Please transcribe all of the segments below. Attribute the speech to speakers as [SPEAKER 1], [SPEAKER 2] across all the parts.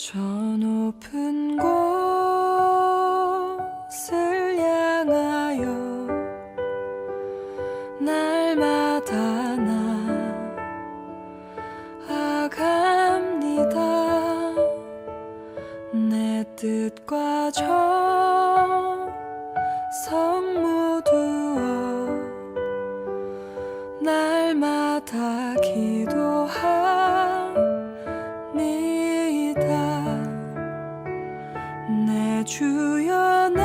[SPEAKER 1] 저 높은 곳을 향하여 날마다 나아갑니다. 내 뜻과 정성 모두어 날마다 기도합니다. 내 주여 내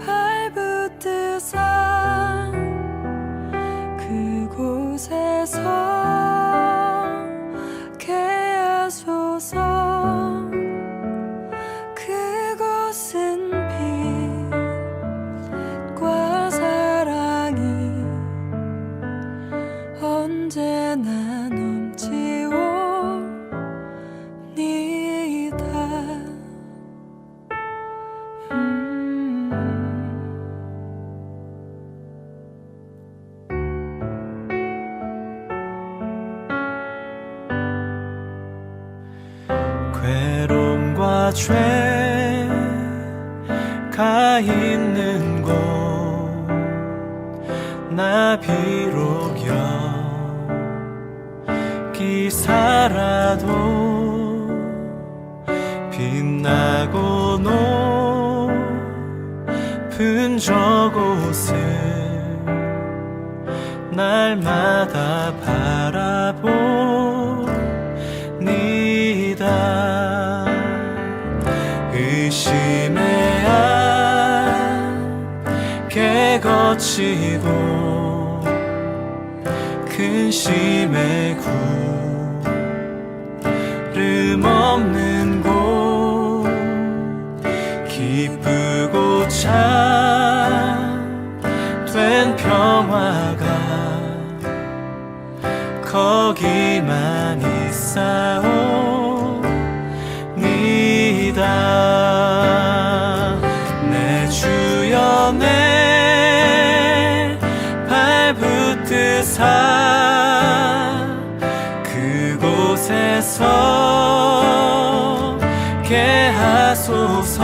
[SPEAKER 1] 발붙드사 그곳에서 게 하소서. 그곳은 빛과 사랑이 언제나 넘치오니다.
[SPEAKER 2] 괴로움과 죄가 있는 곳 나 비록 여기 살아도 빛나고 높은 저곳을 날마다 바라보니다. 의심의 안개 거치고 근심의 구름 없는 곳 기쁘고 참된 평화가 거기만 있사옵니다. 내 주여 내 발붙드사 그곳에서 게 하소서.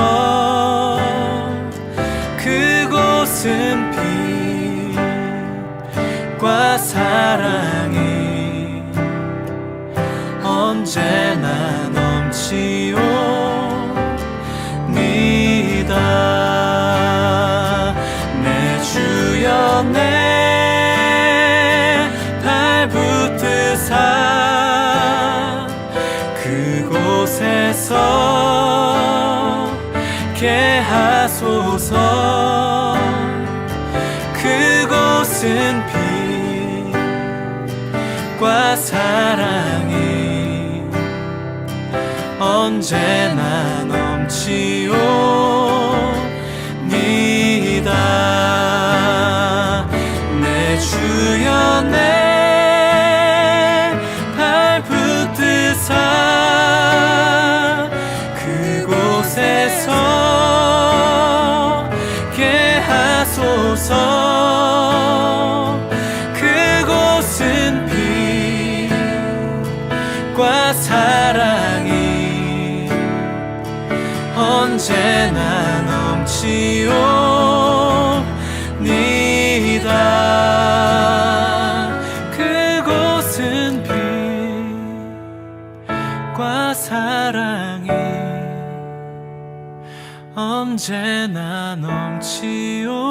[SPEAKER 2] 그곳은 빛과 사랑이 언제나 넘치옵니다. 내 주여 내 발붙드사 그곳에서 게 하소서. 그곳은 빛과 사랑이 언제나 넘치옵니다. 내 주여 내 발붙드사 그곳에서 게 하소서. 그곳은 빛과 사랑이 언제나 넘치옵니다. 그곳은 빛과 사랑이 언제나 넘치옵니다.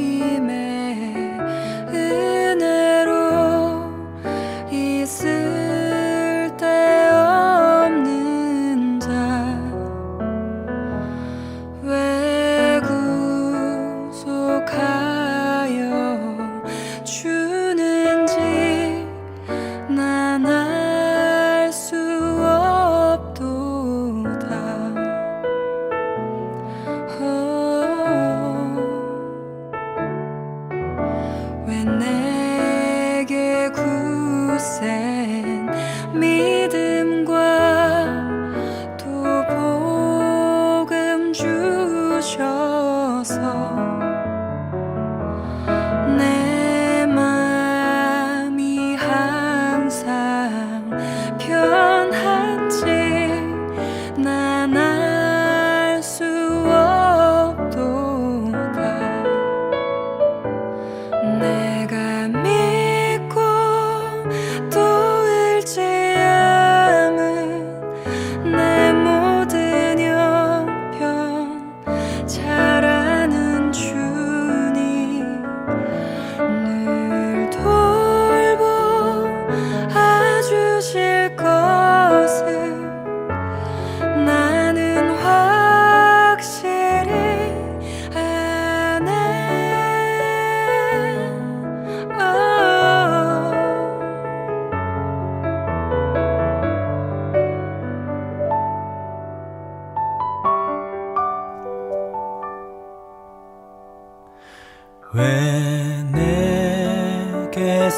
[SPEAKER 1] 하나님의 은혜로 있을 데 없는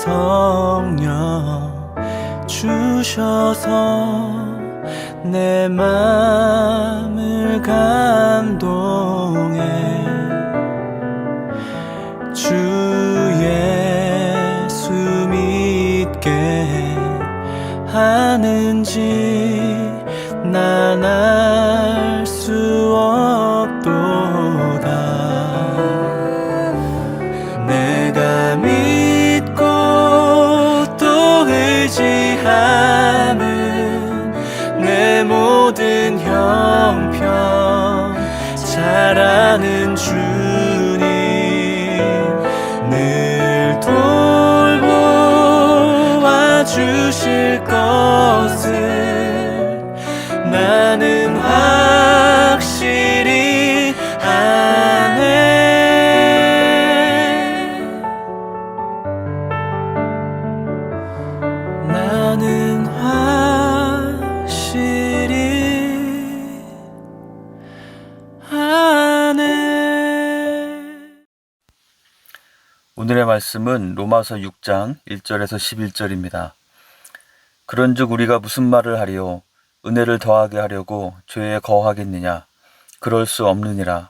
[SPEAKER 2] 성령 주셔서 내 맘을 감동해 주 예수 믿게 하는지 난 알 수 없도다. 내가 믿고 또 의지하는 내 모든 형편 잘 아는 주님 늘 돌보아 주실 것을 나는 확실히 아네. 나는 확실히 아네.
[SPEAKER 3] 오늘의 말씀은 로마서 6장 1절에서 11절입니다. 그런즉 우리가 무슨 말을 하리요? 은혜를 더하게 하려고 죄에 거하겠느냐? 그럴 수 없느니라.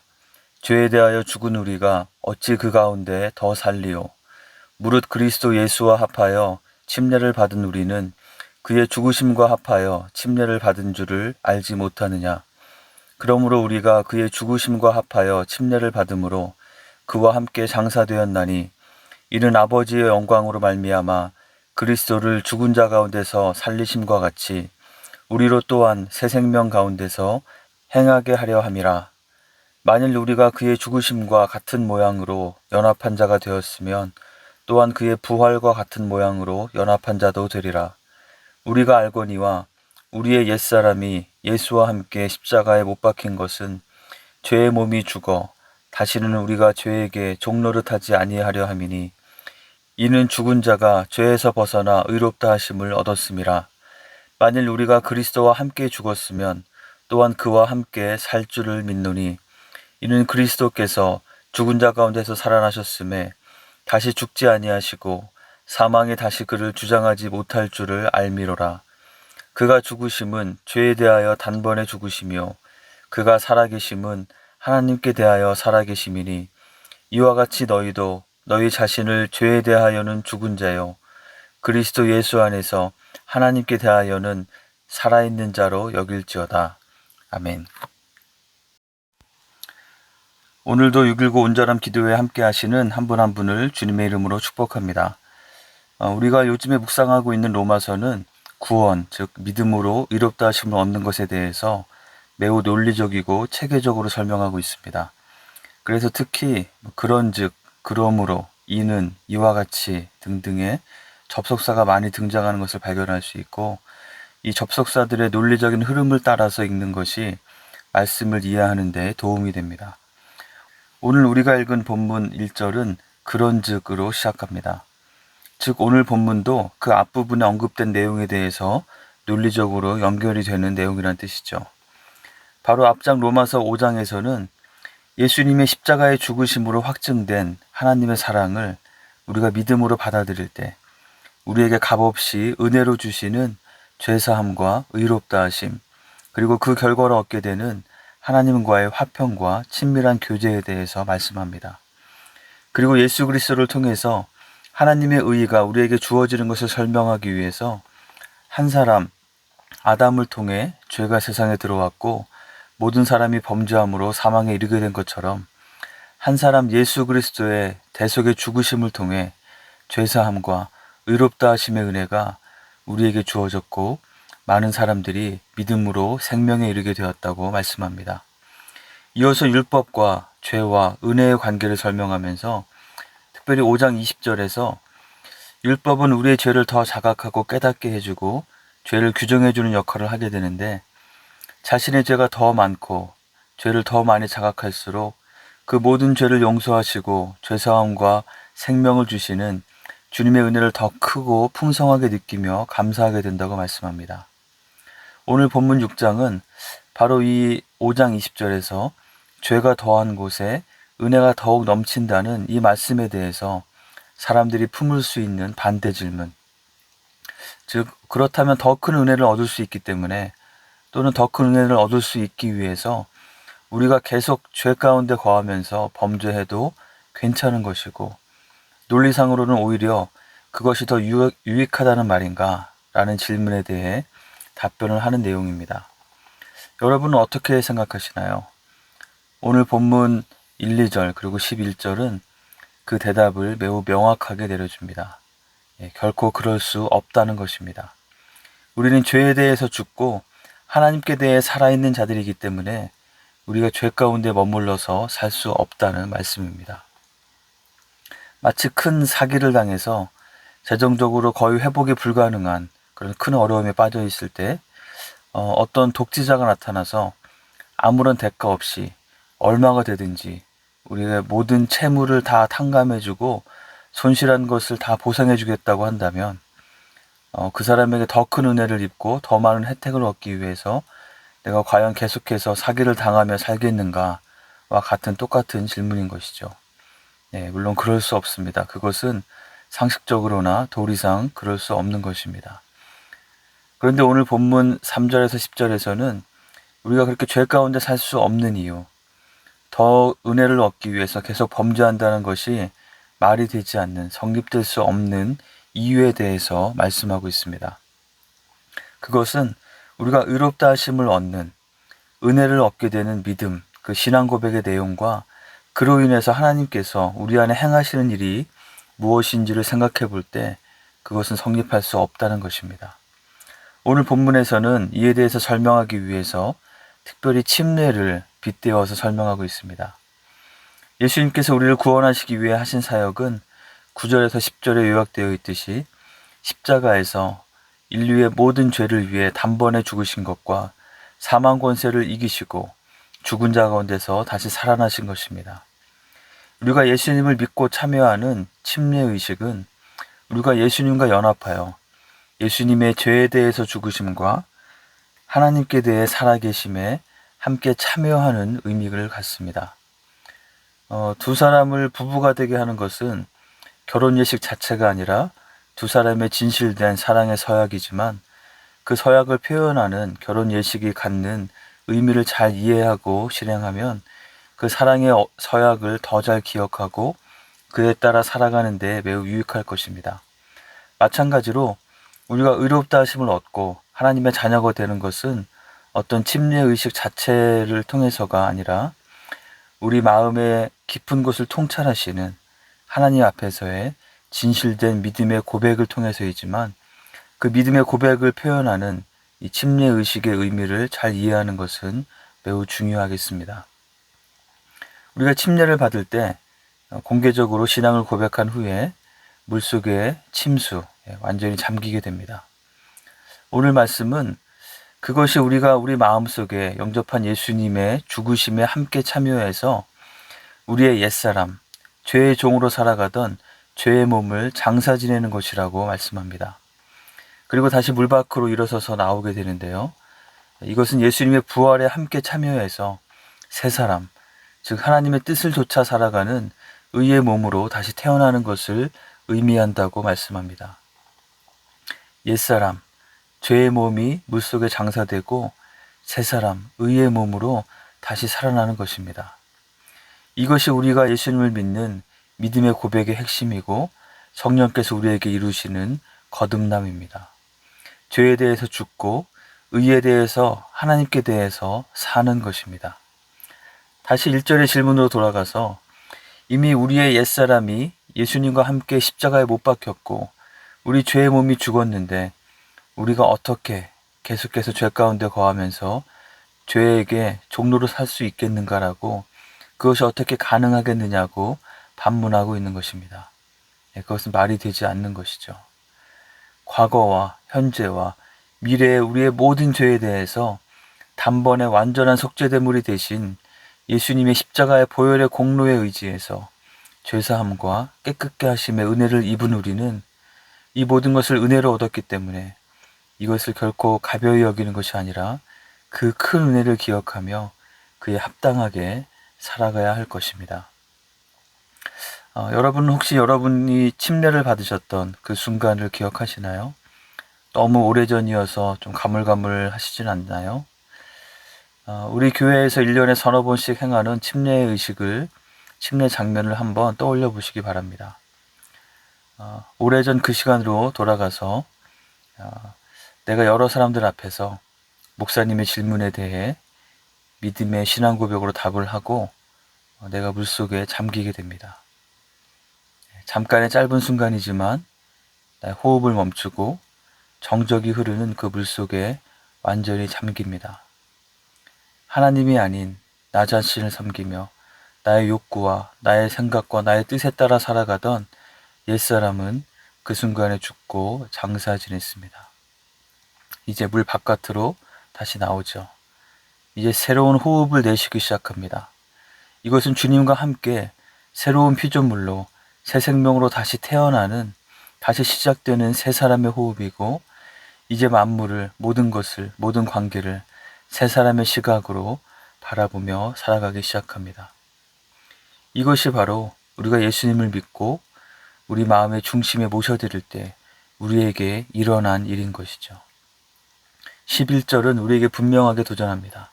[SPEAKER 3] 죄에 대하여 죽은 우리가 어찌 그 가운데 더 살리요? 무릇 그리스도 예수와 합하여 침례를 받은 우리는 그의 죽으심과 합하여 침례를 받은 줄을 알지 못하느냐? 그러므로 우리가 그의 죽으심과 합하여 침례를 받음으로 그와 함께 장사되었나니 이는 아버지의 영광으로 말미암아 그리스도를 죽은 자 가운데서 살리심과 같이 우리로 또한 새 생명 가운데서 행하게 하려 함이라. 만일 우리가 그의 죽으심과 같은 모양으로 연합한 자가 되었으면 또한 그의 부활과 같은 모양으로 연합한 자도 되리라. 우리가 알거니와 우리의 옛사람이 예수와 함께 십자가에 못 박힌 것은 죄의 몸이 죽어 다시는 우리가 죄에게 종노릇하지 아니하려 함이니 이는 죽은 자가 죄에서 벗어나 의롭다 하심을 얻었음이라. 만일 우리가 그리스도와 함께 죽었으면 또한 그와 함께 살 줄을 믿노니 이는 그리스도께서 죽은 자 가운데서 살아나셨음에 다시 죽지 아니하시고 사망이 다시 그를 주장하지 못할 줄을 알미로라. 그가 죽으심은 죄에 대하여 단번에 죽으시며 그가 살아계심은 하나님께 대하여 살아계심이니 이와 같이 너희도 너희 자신을 죄에 대하여는 죽은 자요 그리스도 예수 안에서 하나님께 대하여는 살아있는 자로 여길지어다. 아멘. 오늘도 6.19 온전함 기도회에 함께 하시는 한 분 한 분을 주님의 이름으로 축복합니다. 우리가 요즘에 묵상하고 있는 로마서는 구원, 즉 믿음으로 의롭다 하심을 얻는 것에 대해서 매우 논리적이고 체계적으로 설명하고 있습니다. 그래서 특히 그런즉, 그러므로, 이는, 이와 같이 등등의 접속사가 많이 등장하는 것을 발견할 수 있고 이 접속사들의 논리적인 흐름을 따라서 읽는 것이 말씀을 이해하는 데 도움이 됩니다. 오늘 우리가 읽은 본문 1절은 그런즉으로 시작합니다. 즉 오늘 본문도 그 앞부분에 언급된 내용에 대해서 논리적으로 연결이 되는 내용이란 뜻이죠. 바로 앞장 로마서 5장에서는 예수님의 십자가의 죽으심으로 확증된 하나님의 사랑을 우리가 믿음으로 받아들일 때 우리에게 값없이 은혜로 주시는 죄사함과 의롭다 하심, 그리고 그 결과로 얻게 되는 하나님과의 화평과 친밀한 교제에 대해서 말씀합니다. 그리고 예수 그리스도를 통해서 하나님의 의의가 우리에게 주어지는 것을 설명하기 위해서 한 사람, 아담을 통해 죄가 세상에 들어왔고 모든 사람이 범죄함으로 사망에 이르게 된 것처럼 한 사람 예수 그리스도의 대속의 죽으심을 통해 죄사함과 의롭다 하심의 은혜가 우리에게 주어졌고 많은 사람들이 믿음으로 생명에 이르게 되었다고 말씀합니다. 이어서 율법과 죄와 은혜의 관계를 설명하면서 특별히 5장 20절에서 율법은 우리의 죄를 더 자각하고 깨닫게 해주고 죄를 규정해주는 역할을 하게 되는데 자신의 죄가 더 많고 죄를 더 많이 자각할수록 그 모든 죄를 용서하시고 죄사함과 생명을 주시는 주님의 은혜를 더 크고 풍성하게 느끼며 감사하게 된다고 말씀합니다. 오늘 본문 6장은 바로 이 5장 20절에서 죄가 더한 곳에 은혜가 더욱 넘친다는 이 말씀에 대해서 사람들이 품을 수 있는 반대 질문. 즉, 그렇다면 더 큰 은혜를 얻을 수 있기 때문에 또는 더 큰 은혜를 얻을 수 있기 위해서 우리가 계속 죄 가운데 거하면서 범죄해도 괜찮은 것이고 논리상으로는 오히려 그것이 더 유익하다는 말인가? 라는 질문에 대해 답변을 하는 내용입니다. 여러분은 어떻게 생각하시나요? 오늘 본문 1, 2절 그리고 11절은 그 대답을 매우 명확하게 내려줍니다. 결코 그럴 수 없다는 것입니다. 우리는 죄에 대해서 죽고 하나님께 대해 살아있는 자들이기 때문에 우리가 죄 가운데 머물러서 살 수 없다는 말씀입니다. 마치 큰 사기를 당해서 재정적으로 거의 회복이 불가능한 그런 큰 어려움에 빠져 있을 때 어떤 독재자가 나타나서 아무런 대가 없이 얼마가 되든지 우리의 모든 채무를 다 탕감해주고 손실한 것을 다 보상해주겠다고 한다면 그 사람에게 더 큰 은혜를 입고 더 많은 혜택을 얻기 위해서 내가 과연 계속해서 사기를 당하며 살겠는가와 같은 똑같은 질문인 것이죠. 네, 물론 그럴 수 없습니다. 그것은 상식적으로나 도리상 그럴 수 없는 것입니다. 그런데 오늘 본문 3절에서 10절에서는 우리가 그렇게 죄 가운데 살 수 없는 이유, 더 은혜를 얻기 위해서 계속 범죄한다는 것이 말이 되지 않는, 성립될 수 없는 이유에 대해서 말씀하고 있습니다. 그것은 우리가 의롭다 하심을 얻는, 은혜를 얻게 되는 믿음, 그 신앙 고백의 내용과 그로 인해서 하나님께서 우리 안에 행하시는 일이 무엇인지를 생각해 볼 때 그것은 성립할 수 없다는 것입니다. 오늘 본문에서는 이에 대해서 설명하기 위해서 특별히 침례를 빗대어서 설명하고 있습니다. 예수님께서 우리를 구원하시기 위해 하신 사역은 9절에서 10절에 요약되어 있듯이 십자가에서 인류의 모든 죄를 위해 단번에 죽으신 것과 사망 권세를 이기시고 죽은 자 가운데서 다시 살아나신 것입니다. 우리가 예수님을 믿고 참여하는 침례의식은 우리가 예수님과 연합하여 예수님의 죄에 대해서 죽으심과 하나님께 대해 살아계심에 함께 참여하는 의미를 갖습니다. 두 사람을 부부가 되게 하는 것은 결혼 예식 자체가 아니라 두 사람의 진실된 사랑의 서약이지만 그 서약을 표현하는 결혼 예식이 갖는 의미를 잘 이해하고 실행하면 그 사랑의 서약을 더 잘 기억하고 그에 따라 살아가는 데 매우 유익할 것입니다. 마찬가지로 우리가 의롭다 하심을 얻고 하나님의 자녀가 되는 것은 어떤 침례의식 자체를 통해서가 아니라 우리 마음의 깊은 곳을 통찰하시는 하나님 앞에서의 진실된 믿음의 고백을 통해서이지만 그 믿음의 고백을 표현하는 이 침례의식의 의미를 잘 이해하는 것은 매우 중요하겠습니다. 우리가 침례를 받을 때 공개적으로 신앙을 고백한 후에 물속에 침수, 완전히 잠기게 됩니다. 오늘 말씀은 그것이 우리가 우리 마음속에 영접한 예수님의 죽으심에 함께 참여해서 우리의 옛사람, 죄의 종으로 살아가던 죄의 몸을 장사 지내는 것이라고 말씀합니다. 그리고 다시 물 밖으로 일어서서 나오게 되는데요. 이것은 예수님의 부활에 함께 참여해서 새 사람, 즉 하나님의 뜻을 좇아 살아가는 의의 몸으로 다시 태어나는 것을 의미한다고 말씀합니다. 옛사람, 죄의 몸이 물속에 장사되고 새 사람, 의의 몸으로 다시 살아나는 것입니다. 이것이 우리가 예수님을 믿는 믿음의 고백의 핵심이고 성령께서 우리에게 이루시는 거듭남입니다. 죄에 대해서 죽고 의에 대해서 하나님께 대해서 사는 것입니다. 다시 1절의 질문으로 돌아가서 이미 우리의 옛사람이 예수님과 함께 십자가에 못 박혔고 우리 죄의 몸이 죽었는데 우리가 어떻게 계속해서 죄 가운데 거하면서 죄에게 종로로 살 수 있겠는가라고 그것이 어떻게 가능하겠느냐고 반문하고 있는 것입니다. 그것은 말이 되지 않는 것이죠. 과거와 현재와 미래의 우리의 모든 죄에 대해서 단번에 완전한 속죄대물이 되신 예수님의 십자가의 보혈의 공로에 의지해서 죄사함과 깨끗게 하심의 은혜를 입은 우리는 이 모든 것을 은혜로 얻었기 때문에 이것을 결코 가벼이 여기는 것이 아니라 그 큰 은혜를 기억하며 그에 합당하게 살아가야 할 것입니다. 여러분은 혹시 여러분이 침례를 받으셨던 그 순간을 기억하시나요? 너무 오래전이어서 좀 가물가물하시진 않나요? 우리 교회에서 1년에 서너 번씩 행하는 침례 의식을, 침례 장면을 한번 떠올려 보시기 바랍니다. 오래전 그 시간으로 돌아가서 내가 여러 사람들 앞에서 목사님의 질문에 대해 믿음의 신앙 고백으로 답을 하고 내가 물속에 잠기게 됩니다. 잠깐의 짧은 순간이지만 나의 호흡을 멈추고 정적이 흐르는 그 물속에 완전히 잠깁니다. 하나님이 아닌 나 자신을 섬기며 나의 욕구와 나의 생각과 나의 뜻에 따라 살아가던 옛사람은 그 순간에 죽고 장사 지냈습니다. 이제 물 바깥으로 다시 나오죠. 이제 새로운 호흡을 내쉬기 시작합니다. 이것은 주님과 함께 새로운 피조물로 새 생명으로 다시 태어나는, 다시 시작되는 새 사람의 호흡이고, 이제 만물을, 모든 것을, 모든 관계를 새 사람의 시각으로 바라보며 살아가기 시작합니다. 이것이 바로 우리가 예수님을 믿고 우리 마음의 중심에 모셔드릴 때 우리에게 일어난 일인 것이죠. 11절은 우리에게 분명하게 도전합니다.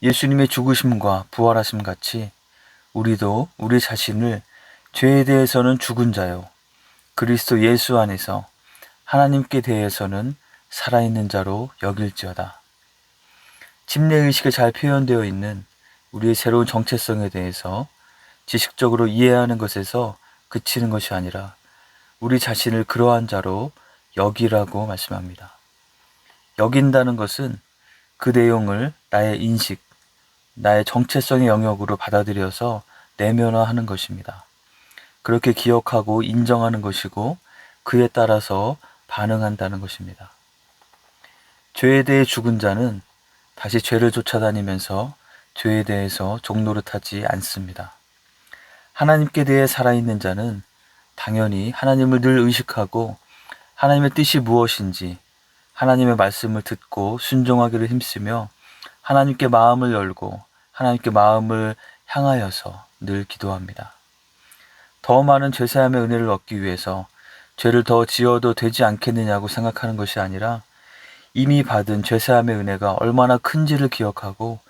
[SPEAKER 3] 예수님의 죽으심과 부활하심 같이 우리도 우리 자신을 죄에 대해서는 죽은 자요, 그리스도 예수 안에서 하나님께 대해서는 살아있는 자로 여길지어다. 침례의식에 잘 표현되어 있는 우리의 새로운 정체성에 대해서 지식적으로 이해하는 것에서 그치는 것이 아니라 우리 자신을 그러한 자로 여기라고 말씀합니다. 여긴다는 것은 그 내용을 나의 인식, 나의 정체성의 영역으로 받아들여서 내면화하는 것입니다. 그렇게 기억하고 인정하는 것이고 그에 따라서 반응한다는 것입니다. 죄에 대해 죽은 자는 다시 죄를 쫓아다니면서 죄에 대해서 종노릇하지 않습니다. 하나님께 대해 살아있는 자는 당연히 하나님을 늘 의식하고 하나님의 뜻이 무엇인지 하나님의 말씀을 듣고 순종하기를 힘쓰며 하나님께 마음을 열고 하나님께 마음을 향하여서 늘 기도합니다. 더 많은 죄사함의 은혜를 얻기 위해서 죄를 더 지어도 되지 않겠느냐고 생각하는 것이 아니라 이미 받은 죄사함의 은혜가 얼마나 큰지를 기억하고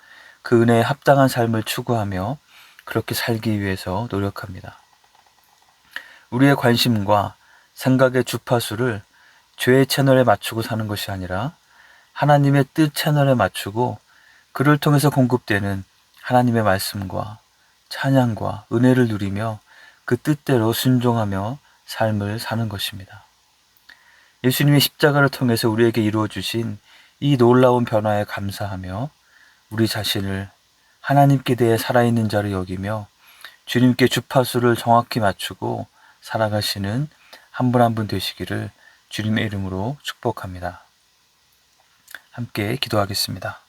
[SPEAKER 3] 그 은혜에 합당한 삶을 추구하며 그렇게 살기 위해서 노력합니다. 우리의 관심과 생각의 주파수를 죄의 채널에 맞추고 사는 것이 아니라 하나님의 뜻 채널에 맞추고 그를 통해서 공급되는 하나님의 말씀과 찬양과 은혜를 누리며 그 뜻대로 순종하며 삶을 사는 것입니다. 예수님의 십자가를 통해서 우리에게 이루어 주신 이 놀라운 변화에 감사하며 우리 자신을 하나님께 대해 살아있는 자로 여기며 주님께 주파수를 정확히 맞추고 살아가시는 한 분 한 분 되시기를 주님의 이름으로 축복합니다. 함께 기도하겠습니다.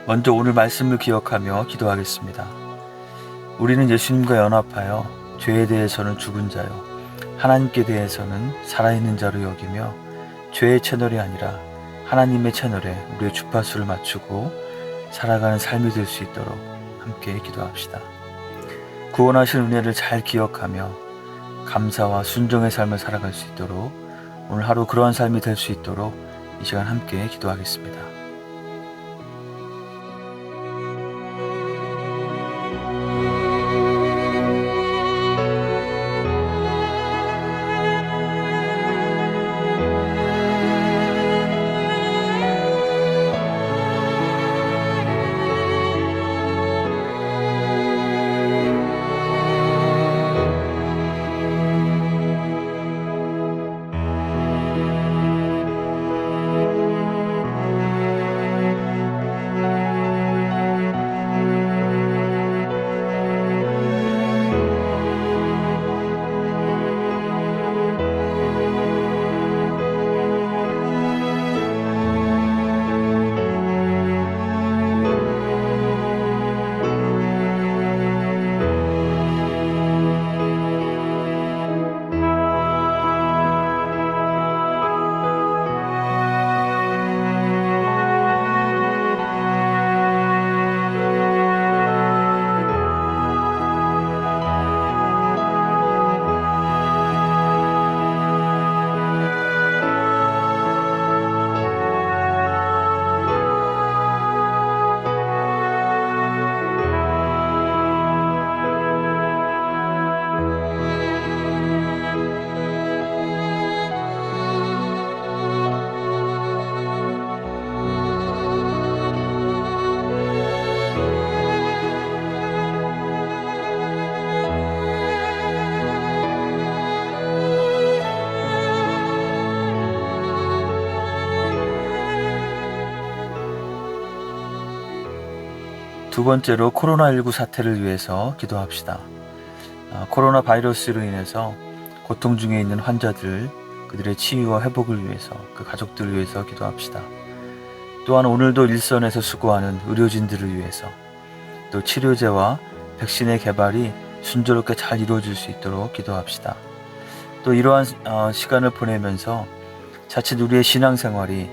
[SPEAKER 3] 먼저 오늘 말씀을 기억하며 기도하겠습니다. 우리는 예수님과 연합하여 죄에 대해서는 죽은 자요, 하나님께 대해서는 살아있는 자로 여기며 죄의 채널이 아니라 하나님의 채널에 우리의 주파수를 맞추고 살아가는 삶이 될 수 있도록 함께 기도합시다. 구원하신 은혜를 잘 기억하며 감사와 순종의 삶을 살아갈 수 있도록 오늘 하루 그러한 삶이 될 수 있도록 이 시간 함께 기도하겠습니다. 두 번째로 코로나19 사태를 위해서 기도합시다. 코로나 바이러스로 인해서 고통 중에 있는 환자들, 그들의 치유와 회복을 위해서, 그 가족들을 위해서 기도합시다. 또한 오늘도 일선에서 수고하는 의료진들을 위해서, 또 치료제와 백신의 개발이 순조롭게 잘 이루어질 수 있도록 기도합시다. 또 이러한 시간을 보내면서 자칫 우리의 신앙생활이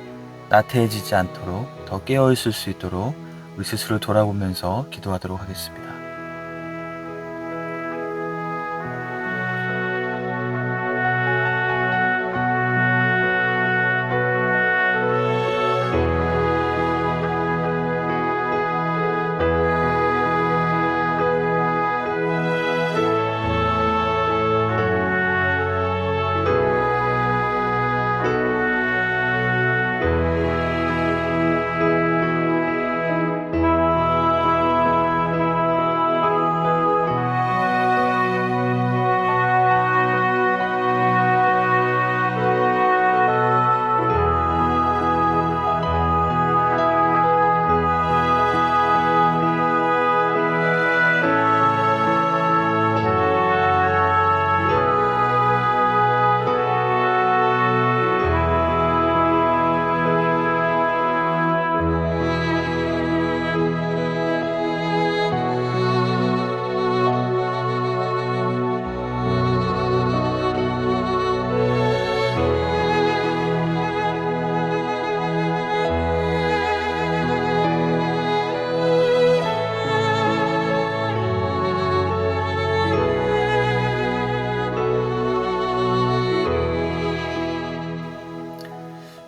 [SPEAKER 3] 나태해지지 않도록 더 깨어있을 수 있도록 우리 스스로 돌아보면서 기도하도록 하겠습니다.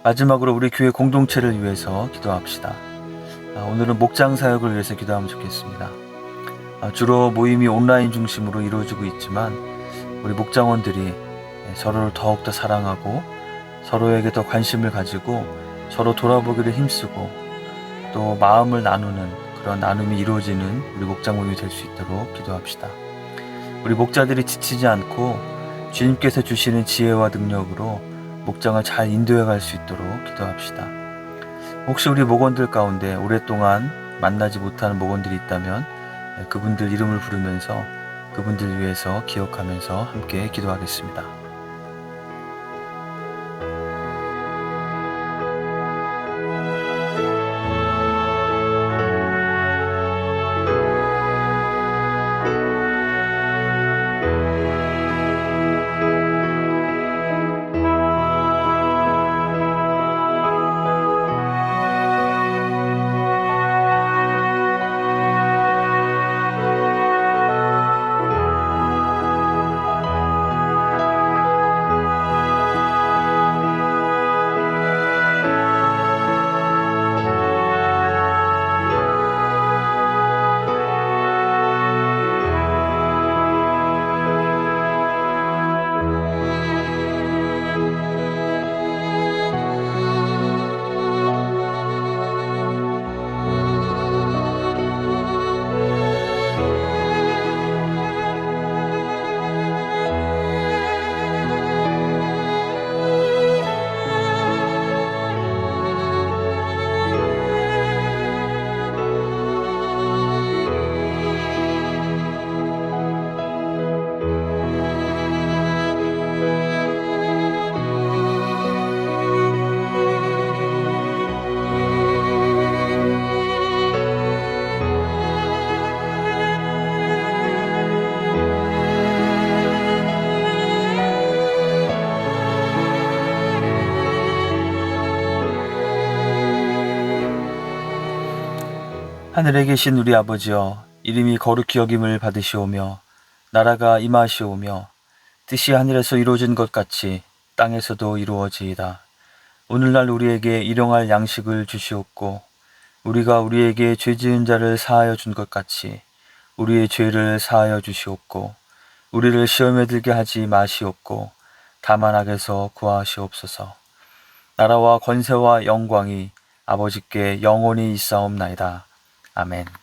[SPEAKER 3] 마지막으로 우리 교회 공동체를 위해서 기도합시다. 오늘은 목장 사역을 위해서 기도하면 좋겠습니다. 주로 모임이 온라인 중심으로 이루어지고 있지만 우리 목장원들이 서로를 더욱더 사랑하고 서로에게 더 관심을 가지고 서로 돌아보기를 힘쓰고 또 마음을 나누는 그런 나눔이 이루어지는 우리 목장 모임이 될 수 있도록 기도합시다. 우리 목자들이 지치지 않고 주님께서 주시는 지혜와 능력으로 목장을 잘 인도해 갈 수 있도록 기도합시다. 혹시 우리 목원들 가운데 오랫동안 만나지 못하는 목원들이 있다면 그분들 이름을 부르면서 그분들 위해서 기억하면서 함께 기도하겠습니다. 하늘에 계신 우리 아버지여, 이름이 거룩히 여김을 받으시오며 나라가 임하시오며 뜻이 하늘에서 이루어진 것 같이 땅에서도 이루어지이다. 오늘날 우리에게 일용할 양식을 주시옵고 우리가 우리에게 죄 지은 자를 사하여 준 것 같이 우리의 죄를 사하여 주시옵고 우리를 시험에 들게 하지 마시옵고 다만 악에서 구하시옵소서. 나라와 권세와 영광이 아버지께 영원히 있사옵나이다. 아멘.